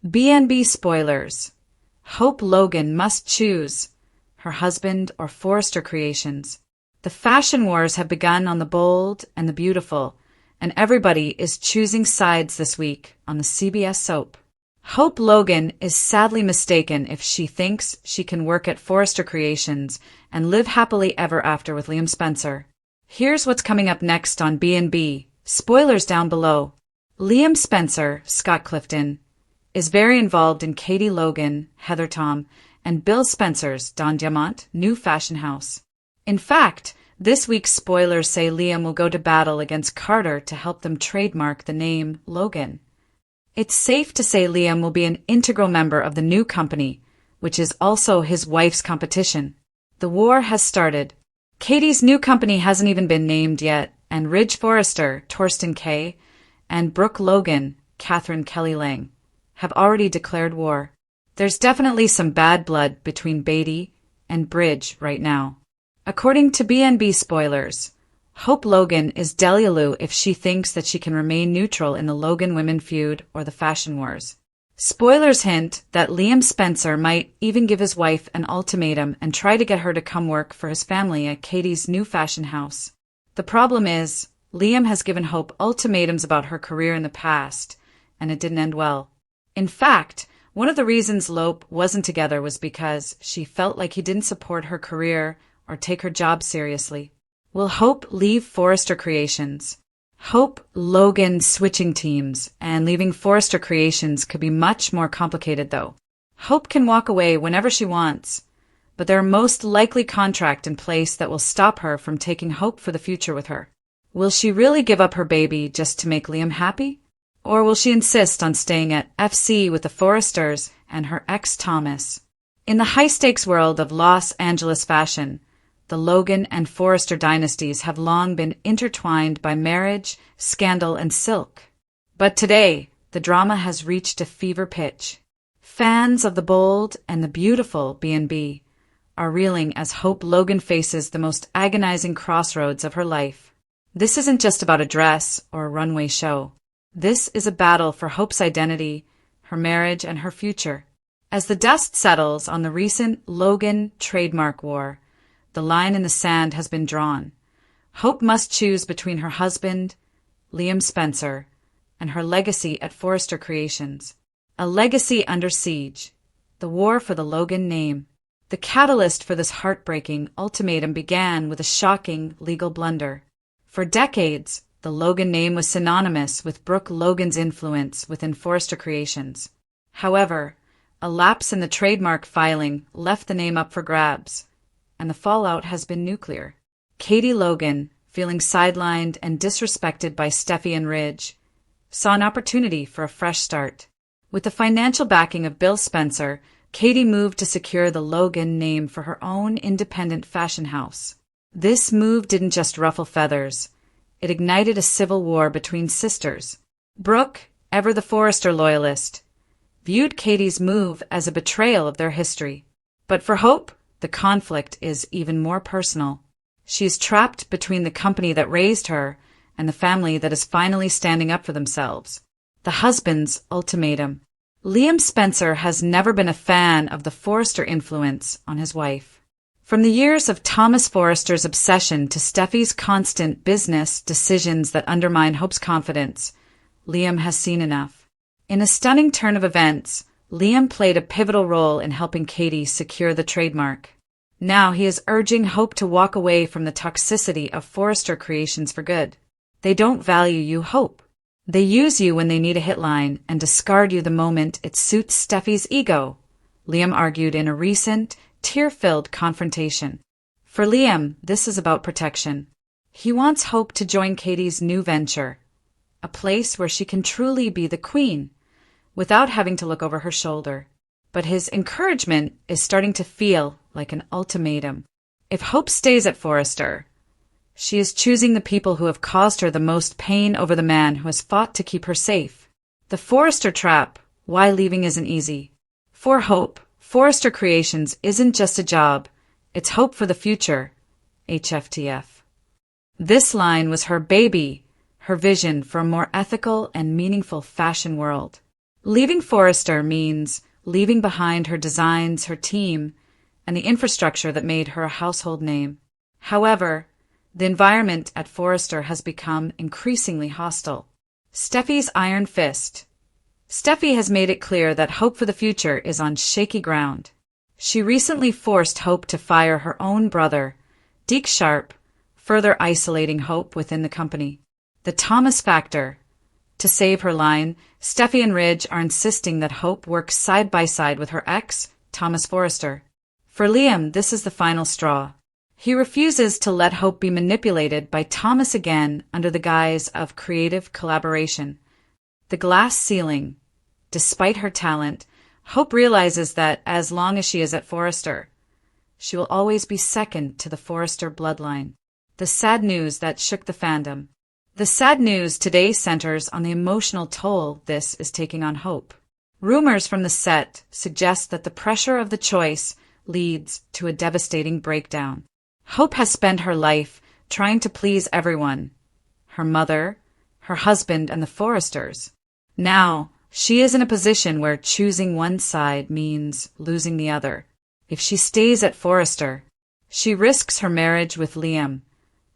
B&B spoilers. Hope Logan must choose her husband or Forrester creations. The fashion wars have begun on the bold and the beautiful, and everybody is choosing sides this week on the CBS soap. Hope Logan is sadly mistaken if she thinks she can work at Forrester Creations and live happily ever after with Liam Spencer. Here's what's coming up next on B&B. Spoilers down below. Liam Spencer, Scott Clifton, is very involved in Katie Logan, Heather Tom, and Bill Spencer's Don Diamant new fashion house. In fact, this week's spoilers say Liam will go to battle against Carter to help them trademark the name Logan. It's safe to say Liam will be an integral member of the new company, which is also his wife's competition. The war has started. Katie's new company hasn't even been named yet, and Ridge Forrester, Torsten Kay, and Brooke Logan, Catherine Kelly Lang, have already declared war. There's definitely some bad blood between Beatty and Bridge right now. According to B&B spoilers, Hope Logan is delulu if she thinks that she can remain neutral in the Logan women feud or the fashion wars. Spoilers hint that Liam Spencer might even give his wife an ultimatum and try to get her to come work for his family at Katie's new fashion house. The problem is, Liam has given Hope ultimatums about her career in the past, and it didn't end well. In fact, one of the reasons Lope wasn't together was because she felt like he didn't support her career or take her job seriously. Will Hope leave Forrester Creations? Hope Logan switching teams and leaving Forrester Creations could be much more complicated though. Hope can walk away whenever she wants, but there are most likely contract in place that will stop her from taking Hope for the future with her. Will she really give up her baby just to make Liam happy? Or will she insist on staying at FC with the Forresters and her ex Thomas? In the high-stakes world of Los Angeles fashion, the Logan and Forrester dynasties have long been intertwined by marriage, scandal, and silk. But today, the drama has reached a fever pitch. Fans of the bold and the beautiful B&B are reeling as Hope Logan faces the most agonizing crossroads of her life. This isn't just about a dress or a runway show. This is a battle for Hope's identity, her marriage, and her future. As the dust settles on the recent Logan trademark war, the line in the sand has been drawn. Hope must choose between her husband, Liam Spencer, and her legacy at Forrester Creations. A legacy under siege. The war for the Logan name. The catalyst for this heartbreaking ultimatum began with a shocking legal blunder. For decades, the Logan name was synonymous with Brooke Logan's influence within Forrester Creations. However, a lapse in the trademark filing left the name up for grabs, and the fallout has been nuclear. Katie Logan, feeling sidelined and disrespected by Steffi and Ridge, saw an opportunity for a fresh start. With the financial backing of Bill Spencer, Katie moved to secure the Logan name for her own independent fashion house. This move didn't just ruffle feathers. It ignited a civil war between sisters. Brooke, ever the Forrester loyalist, viewed Katie's move as a betrayal of their history. But for Hope, the conflict is even more personal. She is trapped between the company that raised her and the family that is finally standing up for themselves. The husband's ultimatum. Liam Spencer has never been a fan of the Forrester influence on his wife. From the years of Thomas Forrester's obsession to Steffi's constant business decisions that undermine Hope's confidence, Liam has seen enough. In a stunning turn of events, Liam played a pivotal role in helping Katie secure the trademark. Now he is urging Hope to walk away from the toxicity of Forrester Creations for good. They don't value you, Hope. They use you when they need a hitline and discard you the moment it suits Steffi's ego, Liam argued in a recent, tear-filled confrontation. For Liam, this is about protection. He wants Hope to join Katie's new venture, a place where she can truly be the queen, without having to look over her shoulder. But his encouragement is starting to feel like an ultimatum. If Hope stays at Forrester, she is choosing the people who have caused her the most pain over the man who has fought to keep her safe. The Forrester trap, why leaving isn't easy. For Hope, Forrester Creations isn't just a job, it's hope for the future. HFTF. This line was her baby, her vision for a more ethical and meaningful fashion world. Leaving Forrester means leaving behind her designs, her team, and the infrastructure that made her a household name. However, the environment at Forrester has become increasingly hostile. Steffi's iron fist. Steffi has made it clear that hope for the future is on shaky ground. She recently forced Hope to fire her own brother, Deke Sharp, further isolating Hope within the company. The Thomas factor. To save her line, Steffi and Ridge are insisting that Hope works side by side with her ex, Thomas Forrester. For Liam, this is the final straw. He refuses to let Hope be manipulated by Thomas again under the guise of creative collaboration. The glass ceiling. Despite her talent, Hope realizes that as long as she is at Forrester, she will always be second to the Forrester bloodline. The sad news that shook the fandom. The sad news today centers on the emotional toll this is taking on Hope. Rumors from the set suggest that the pressure of the choice leads to a devastating breakdown. Hope has spent her life trying to please everyone. Her mother, her husband, and the Forresters. Now, she is in a position where choosing one side means losing the other. If she stays at Forrester, she risks her marriage with Liam,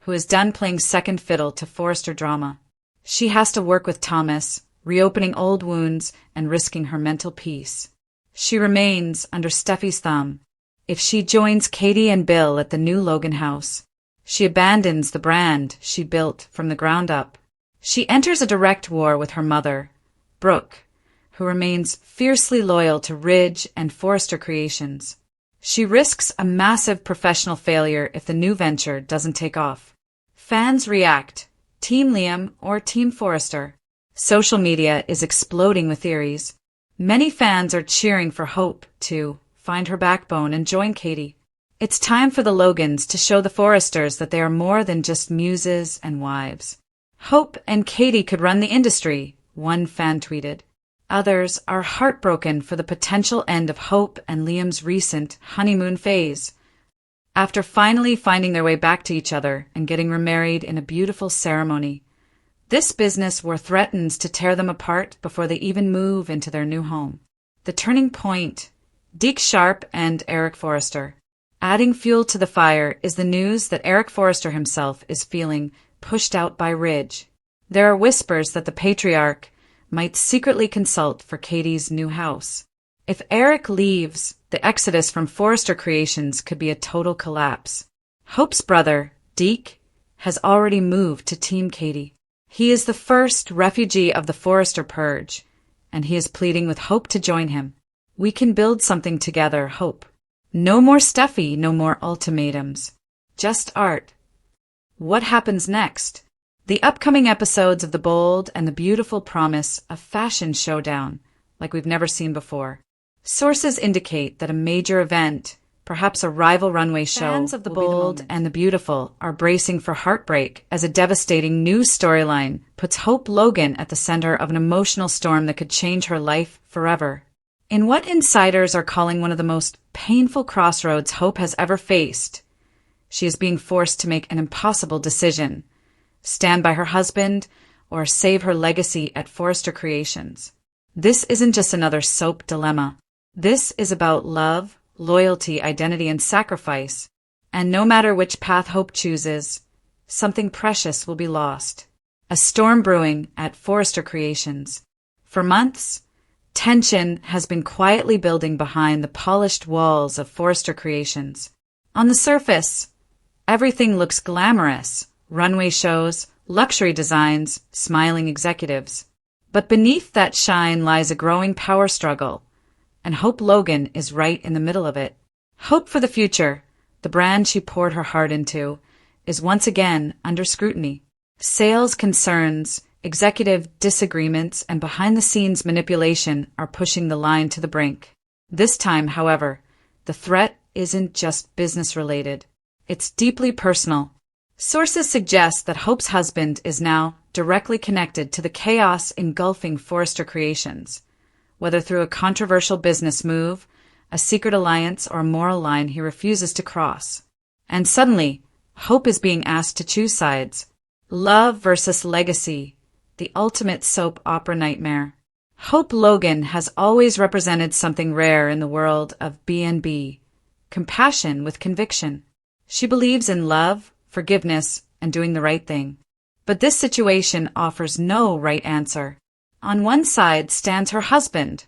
who is done playing second fiddle to Forrester drama. She has to work with Thomas, reopening old wounds and risking her mental peace. She remains under Steffi's thumb. If she joins Katie and Bill at the new Logan house, she abandons the brand she built from the ground up. She enters a direct war with her mother, Brooke, who remains fiercely loyal to Ridge and Forrester Creations. She risks a massive professional failure if the new venture doesn't take off. Fans react, Team Liam or Team Forrester. Social media is exploding with theories. Many fans are cheering for Hope to find her backbone and join Katie. It's time for the Logans to show the Forresters that they are more than just muses and wives. Hope and Katie could run the industry, one fan tweeted. Others are heartbroken for the potential end of Hope and Liam's recent honeymoon phase. After finally finding their way back to each other and getting remarried in a beautiful ceremony, this business war threatens to tear them apart before they even move into their new home. The turning point. Deke Sharp and Eric Forrester. Adding fuel to the fire is the news that Eric Forrester himself is feeling pushed out by Ridge. There are whispers that the patriarch might secretly consult for Katie's new house. If Eric leaves, the exodus from Forrester Creations could be a total collapse. Hope's brother, Deke, has already moved to Team Katie. He is the first refugee of the Forrester purge, and he is pleading with Hope to join him. We can build something together, Hope. No more Steffi, no more ultimatums. Just art. What happens next? The upcoming episodes of The Bold and the Beautiful promise a fashion showdown like we've never seen before. Sources indicate that a major event, perhaps a rival runway show, fans of The Bold and the Beautiful are bracing for heartbreak as a devastating new storyline puts Hope Logan at the center of an emotional storm that could change her life forever. In what insiders are calling one of the most painful crossroads Hope has ever faced, she is being forced to make an impossible decision: stand by her husband or save her legacy at Forrester Creations. This isn't just another soap dilemma. This is about love, loyalty, identity, and sacrifice. And no matter which path Hope chooses, something precious will be lost. A storm brewing at Forrester Creations. For months, tension has been quietly building behind the polished walls of Forrester Creations. On the surface, everything looks glamorous: runway shows, luxury designs, smiling executives. But beneath that shine lies a growing power struggle, and Hope Logan is right in the middle of it. Hope for the future, the brand she poured her heart into, is once again under scrutiny. Sales concerns, executive disagreements, and behind-the-scenes manipulation are pushing the line to the brink. This time, however, the threat isn't just business-related. It's deeply personal. Sources suggest that Hope's husband is now directly connected to the chaos engulfing Forrester Creations, whether through a controversial business move, a secret alliance, or a moral line he refuses to cross. And suddenly, Hope is being asked to choose sides. Love versus legacy, the ultimate soap opera nightmare. Hope Logan has always represented something rare in the world of B&B, compassion with conviction. She believes in love, forgiveness, and doing the right thing. But this situation offers no right answer. On one side stands her husband,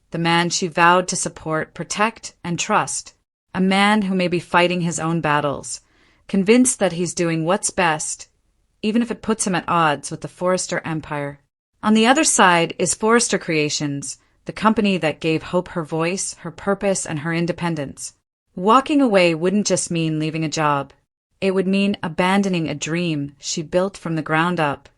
the man she vowed to support, protect, and trust. A man who may be fighting his own battles, convinced that he's doing what's best, even if it puts him at odds with the Forrester empire. On the other side is Forrester Creations, the company that gave Hope her voice, her purpose, and her independence. Walking away wouldn't just mean leaving a job. It would mean abandoning a dream she built from the ground up,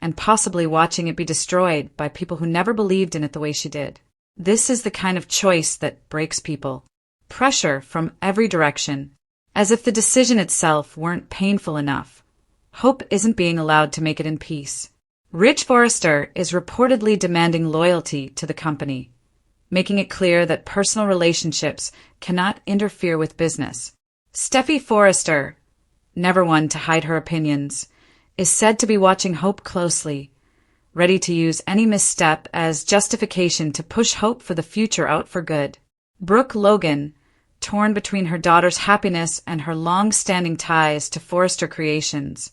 and possibly watching it be destroyed by people who never believed in it the way she did. This is the kind of choice that breaks people. Pressure from every direction, as if the decision itself weren't painful enough. Hope isn't being allowed to make it in peace. Rich Forrester is reportedly demanding loyalty to the company, making it clear that personal relationships cannot interfere with business. Steffi Forrester, never one to hide her opinions, is said to be watching Hope closely, ready to use any misstep as justification to push Hope for the future out for good. Brooke Logan, torn between her daughter's happiness and her long-standing ties to Forrester Creations,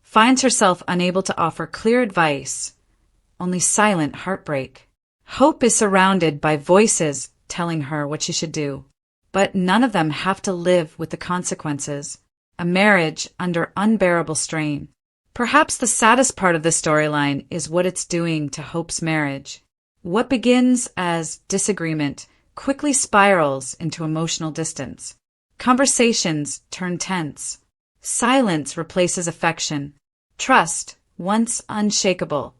finds herself unable to offer clear advice, only silent heartbreak. Hope is surrounded by voices telling her what she should do, but none of them have to live with the consequences. A marriage under unbearable strain. Perhaps the saddest part of this storyline is what it's doing to Hope's marriage. What begins as disagreement quickly spirals into emotional distance. Conversations turn tense. Silence replaces affection. Trust, once unshakable,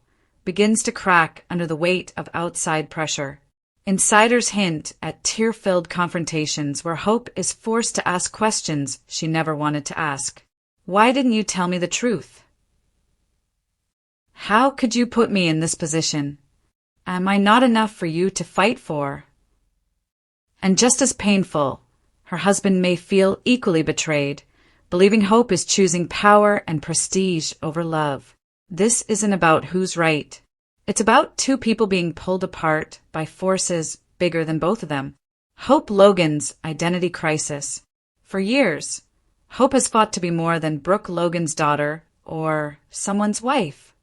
begins to crack under the weight of outside pressure. Insiders hint at tear-filled confrontations where Hope is forced to ask questions she never wanted to ask. Why didn't you tell me the truth? How could you put me in this position? Am I not enough for you to fight for? And just as painful, her husband may feel equally betrayed, believing Hope is choosing power and prestige over love. This isn't about who's right. It's about two people being pulled apart by forces bigger than both of them. Hope Logan's identity crisis. For years, Hope has fought to be more than Brooke Logan's daughter or someone's wife.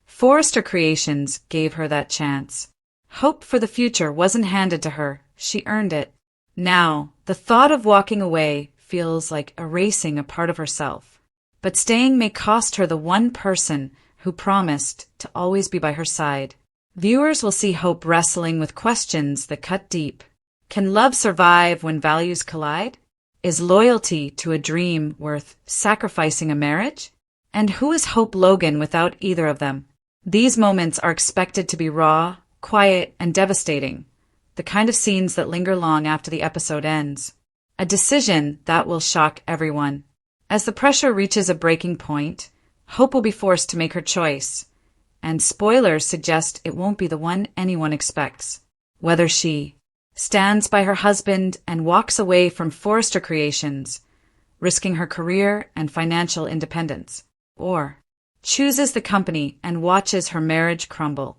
Forrester Creations gave her that chance. Hope for the future wasn't handed to her. She earned it. Now, the thought of walking away feels like erasing a part of herself. But staying may cost her the one person who promised to always be by her side. Viewers will see Hope wrestling with questions that cut deep. Can love survive when values collide? Is loyalty to a dream worth sacrificing a marriage? And who is Hope Logan without either of them? These moments are expected to be raw, quiet, and devastating, the kind of scenes that linger long after the episode ends. A decision that will shock everyone. As the pressure reaches a breaking point, Hope will be forced to make her choice, and spoilers suggest it won't be the one anyone expects. Whether she stands by her husband and walks away from Forrester Creations, risking her career and financial independence, or chooses the company and watches her marriage crumble,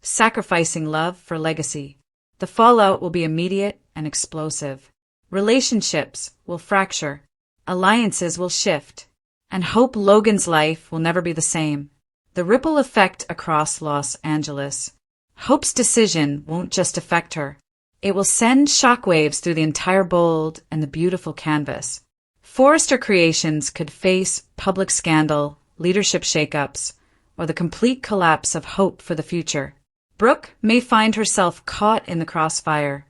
sacrificing love for legacy. The fallout will be immediate and explosive. Relationships will fracture, alliances will shift, and Hope Logan's life will never be the same. The ripple effect across Los Angeles. Hope's decision won't just affect her. It will send shockwaves through the entire bold and the beautiful canvas. Forrester Creations could face public scandal, leadership shakeups, or the complete collapse of hope for the future. Brooke may find herself caught in the crossfire,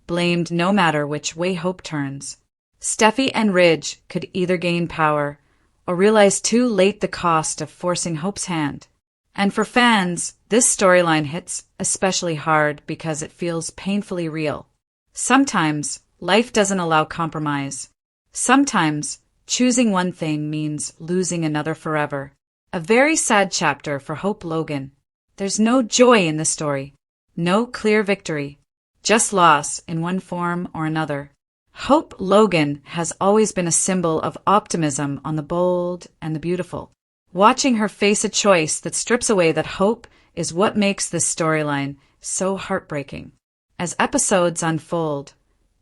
blamed no matter which way Hope turns. Steffi and Ridge could either gain power or realize too late the cost of forcing Hope's hand. And for fans, this storyline hits especially hard because it feels painfully real. Sometimes life doesn't allow compromise. Sometimes choosing one thing means losing another forever. A very sad chapter for Hope Logan. There's no joy in this story, no clear victory, just loss in one form or another. Hope Logan has always been a symbol of optimism on the bold and the beautiful. Watching her face a choice that strips away that hope is what makes this storyline so heartbreaking. As episodes unfold,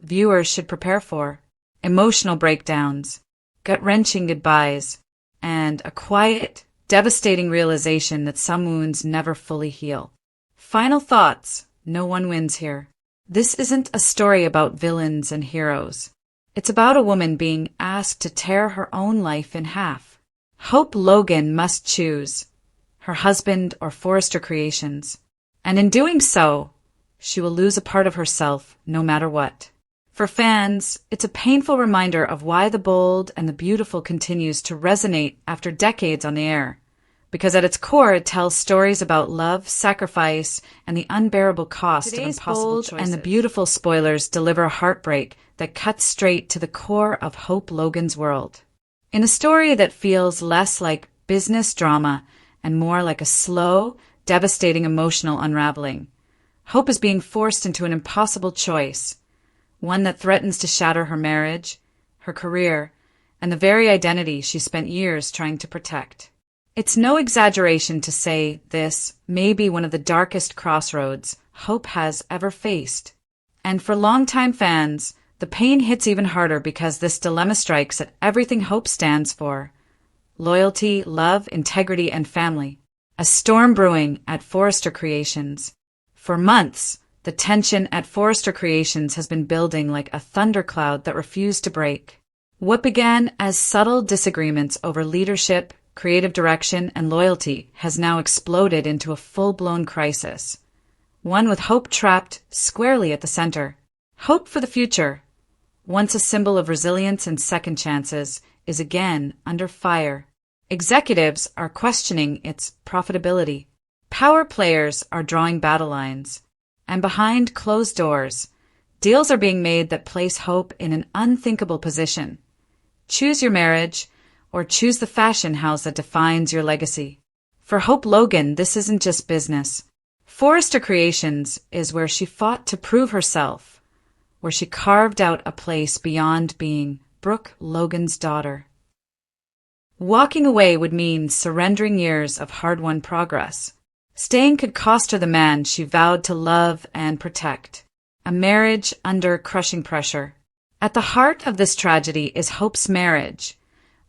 viewers should prepare for emotional breakdowns, gut-wrenching goodbyes, and a quiet, devastating realization that some wounds never fully heal. Final thoughts: no one wins here. This isn't a story about villains and heroes. It's about a woman being asked to tear her own life in half. Hope Logan must choose her husband or Forrester creations, and in doing so, she will lose a part of herself no matter what. For fans, it's a painful reminder of why the bold and the beautiful continues to resonate after decades on the air. Because at its core, it tells stories about love, sacrifice, and the unbearable cost of impossible choices. And the beautiful spoilers deliver heartbreak that cuts straight to the core of Hope Logan's world. In a story that feels less like business drama and more like a slow, devastating emotional unraveling, Hope is being forced into an impossible choice, one that threatens to shatter her marriage, her career, and the very identity she spent years trying to protect. It's no exaggeration to say this may be one of the darkest crossroads Hope has ever faced. And for longtime fans, the pain hits even harder because this dilemma strikes at everything Hope stands for: loyalty, love, integrity, and family. A storm brewing at Forrester Creations. For months, the tension at Forrester Creations has been building like a thundercloud that refused to break. What began as subtle disagreements over leadership, creative direction, and loyalty has now exploded into a full-blown crisis. One with Hope trapped squarely at the center. Hope for the future, once a symbol of resilience and second chances, is again under fire. Executives are questioning its profitability. Power players are drawing battle lines. And behind closed doors, deals are being made that place Hope in an unthinkable position. Choose your marriage, or choose the fashion house that defines your legacy. For Hope Logan, this isn't just business. Forrester Creations is where she fought to prove herself, where she carved out a place beyond being Brooke Logan's daughter. Walking away would mean surrendering years of hard-won progress. Staying could cost her the man she vowed to love and protect. A marriage under crushing pressure. At the heart of this tragedy is Hope's marriage,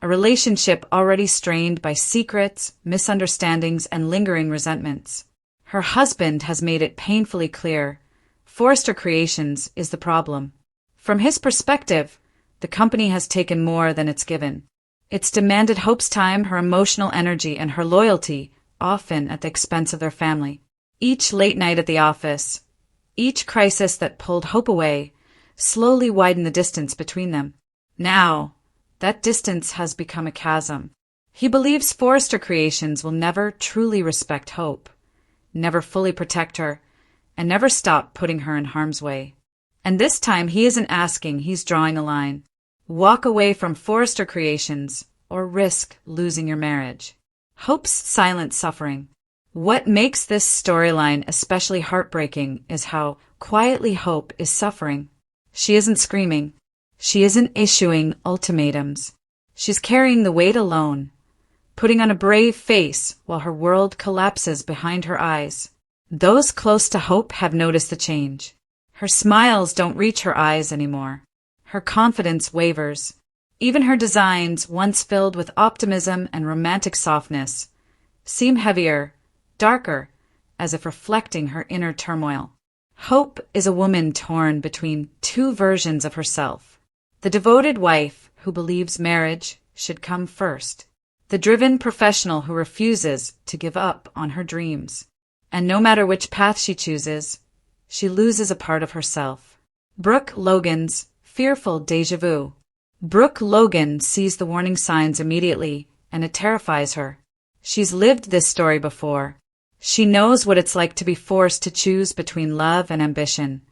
a relationship already strained by secrets, misunderstandings, and lingering resentments. Her husband has made it painfully clear Forrester Creations is the problem. From his perspective, the company has taken more than it's given. It's demanded Hope's time, her emotional energy, and her loyalty, often at the expense of their family. Each late night at the office, each crisis that pulled Hope away, slowly widened the distance between them. Now, that distance has become a chasm. He believes Forrester Creations will never truly respect Hope, never fully protect her, and never stop putting her in harm's way. And this time he isn't asking, he's drawing a line. Walk away from Forrester Creations or risk losing your marriage. Hope's silent suffering. What makes this storyline especially heartbreaking is how quietly Hope is suffering. She isn't screaming. She isn't issuing ultimatums. She's carrying the weight alone, putting on a brave face while her world collapses behind her eyes. Those close to Hope have noticed the change. Her smiles don't reach her eyes anymore. Her confidence wavers. Even her designs, once filled with optimism and romantic softness, seem heavier, darker, as if reflecting her inner turmoil. Hope is a woman torn between two versions of herself. The devoted wife who believes marriage should come first. The driven professional who refuses to give up on her dreams. And no matter which path she chooses, she loses a part of herself. Brooke Logan's fearful déjà vu. Brooke Logan sees the warning signs immediately, and it terrifies her. She's lived this story before. She knows what it's like to be forced to choose between love and ambition,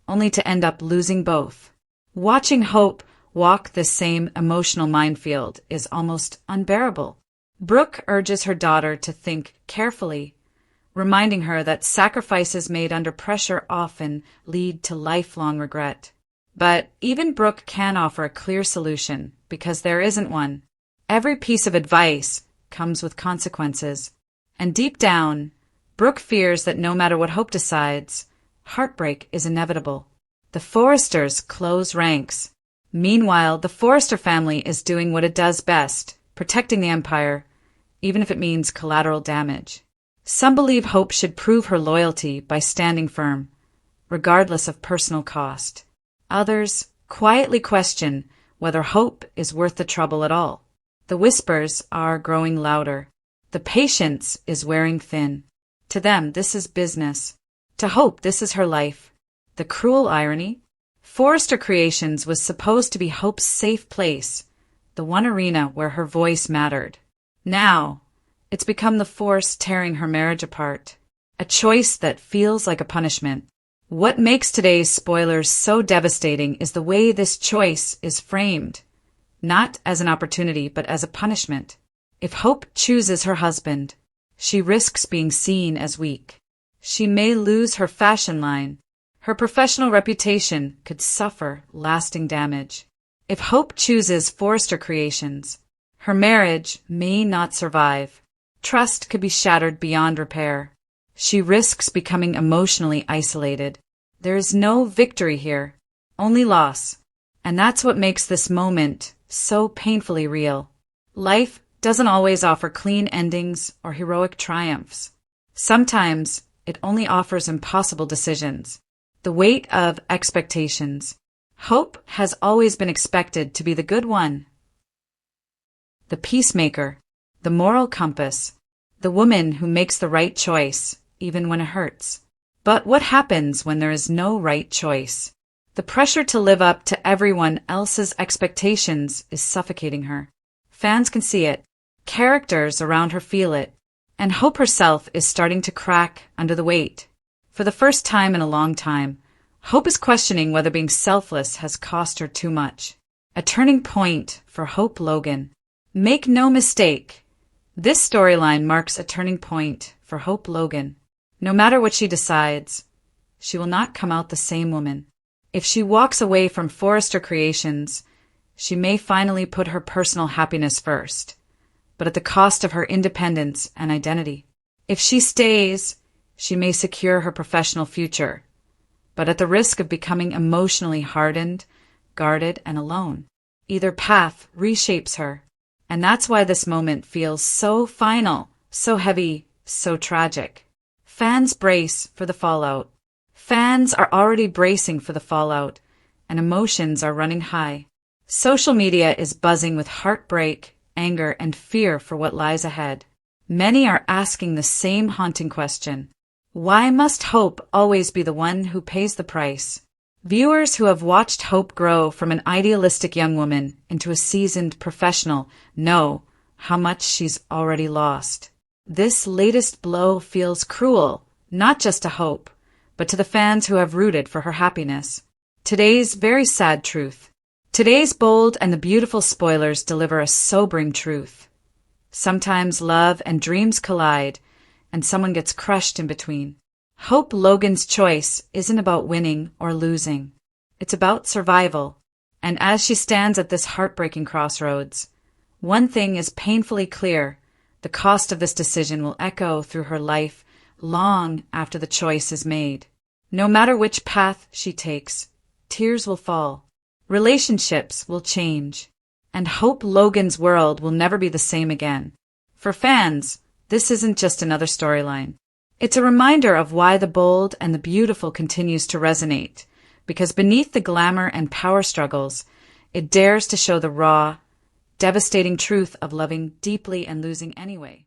only to end up losing both. Watching Hope walk this same emotional minefield is almost unbearable. Brooke urges her daughter to think carefully, reminding her that sacrifices made under pressure often lead to lifelong regret. But even Brooke can offer a clear solution, because there isn't one. Every piece of advice comes with consequences. And deep down, Brooke fears that no matter what Hope decides, heartbreak is inevitable. The Forresters close ranks. Meanwhile, the Forrester family is doing what it does best, protecting the empire, even if it means collateral damage. Some believe Hope should prove her loyalty by standing firm, regardless of personal cost. Others quietly question whether Hope is worth the trouble at all. The whispers are growing louder. The patience is wearing thin. To them, this is business. To Hope, this is her life. The cruel irony? Forrester Creations was supposed to be Hope's safe place, the one arena where her voice mattered. Now, it's become the force tearing her marriage apart. A choice that feels like a punishment. What makes today's spoilers so devastating is the way this choice is framed. Not as an opportunity, but as a punishment. If Hope chooses her husband, she risks being seen as weak. She may lose her fashion line. Her professional reputation could suffer lasting damage. If Hope chooses Forrester Creations, her marriage may not survive. Trust could be shattered beyond repair. She risks becoming emotionally isolated. There is no victory here, only loss. And that's what makes this moment so painfully real. Life doesn't always offer clean endings or heroic triumphs. Sometimes it only offers impossible decisions. The weight of expectations. Hope has always been expected to be the good one, the peacemaker, the moral compass, the woman who makes the right choice, even when it hurts. But what happens when there is no right choice? The pressure to live up to everyone else's expectations is suffocating her. Fans can see it. Characters around her feel it. And Hope herself is starting to crack under the weight. For the first time in a long time, Hope is questioning whether being selfless has cost her too much. A turning point for Hope Logan. Make no mistake, this storyline marks a turning point for Hope Logan. No matter what she decides, she will not come out the same woman. If she walks away from Forrester Creations, she may finally put her personal happiness first, but at the cost of her independence and identity. If she stays, she may secure her professional future, but at the risk of becoming emotionally hardened, guarded, and alone. Either path reshapes her, and that's why this moment feels so final, so heavy, so tragic. Fans brace for the fallout. Fans are already bracing for the fallout, and emotions are running high. Social media is buzzing with heartbreak, anger, and fear for what lies ahead. Many are asking the same haunting question. Why must Hope always be the one who pays the price? Viewers who have watched Hope grow from an idealistic young woman into a seasoned professional know how much she's already lost. This latest blow feels cruel, not just to Hope, but to the fans who have rooted for her happiness. Today's very sad truth. Today's bold and the beautiful spoilers deliver a sobering truth. Sometimes love and dreams collide, and someone gets crushed in between. Hope Logan's choice isn't about winning or losing. It's about survival. And as she stands at this heartbreaking crossroads, one thing is painfully clear. The cost of this decision will echo through her life long after the choice is made. No matter which path she takes, tears will fall. Relationships will change. And Hope Logan's world will never be the same again. For fans, this isn't just another storyline. It's a reminder of why the bold and the beautiful continues to resonate, because beneath the glamour and power struggles, it dares to show the raw, devastating truth of loving deeply and losing anyway.